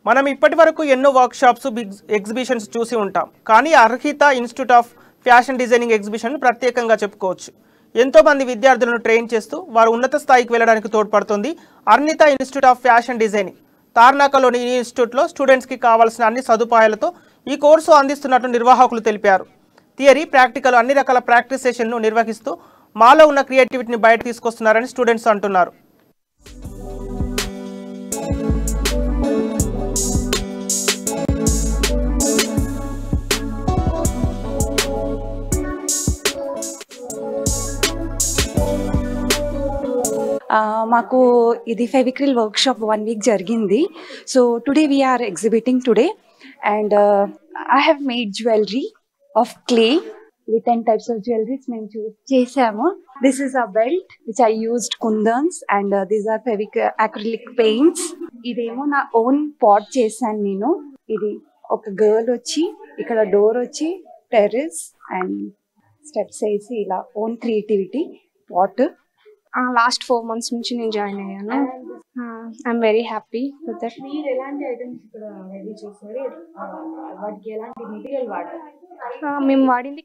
మనం ఇప్పటివరకు ఎన్నో వర్క్షాప్స్ ఎగ్జిబిషన్స్ చూసి ఉంటాం. కానీ Arhita institute of fashion designing exhibition ప్రత్యేకంగా చెప్పుకోవచ్చు. ఎంతో మంది విద్యార్థులను ట్రైన్ చేస్తూ వారు ఉన్నత స్థాయికి వెళ్ళడానికి తోడ్పడుతుంది అర్హిత ఇన్స్టిట్యూట్ ఆఫ్ ఫ్యాషన్ డిజైనింగ్. తార్నాకలోని ఈ ఇన్స్టిట్యూట్లో స్టూడెంట్స్కి కావాల్సిన అన్ని సదుపాయాలతో ఈ కోర్సు అందిస్తున్నట్లు నిర్వాహకులు తెలిపారు. థియరీ, ప్రాక్టికల్ అన్ని రకాల ప్రాక్టీస్ సెషన్ను నిర్వహిస్తూ మాలో ఉన్న క్రియేటివిటీని బయట తీసుకొస్తున్నారని స్టూడెంట్స్ అంటున్నారు. మాకు ఇది ఫెవిక్రిల్ వర్క్షాప్ 1 week జరిగింది. So today we are exhibiting today and I have made jewellery of clay with 10 types of jewelries మేము చేసాము. This is a belt which I used kundans and these are acrylic paints. ఇదేమో నా own pot చేశాను నేను. ఇది ఒక girl వచ్చి ఇక్కడ డోర్ వచ్చి టెర్రస్ అండ్ స్టెప్స్ వేసి ఇలా own creativity pot. Last 4 months నుంచి నేను జాయిన్ అయ్యాను. I'm very happy with that. మీరు ఎలాంటి ఐటమ్స్ ఇక్కడ రెడీ చేశారు? వాటికి ఎలాంటి మెటీరియల్ వాడారు? మేము వాడింది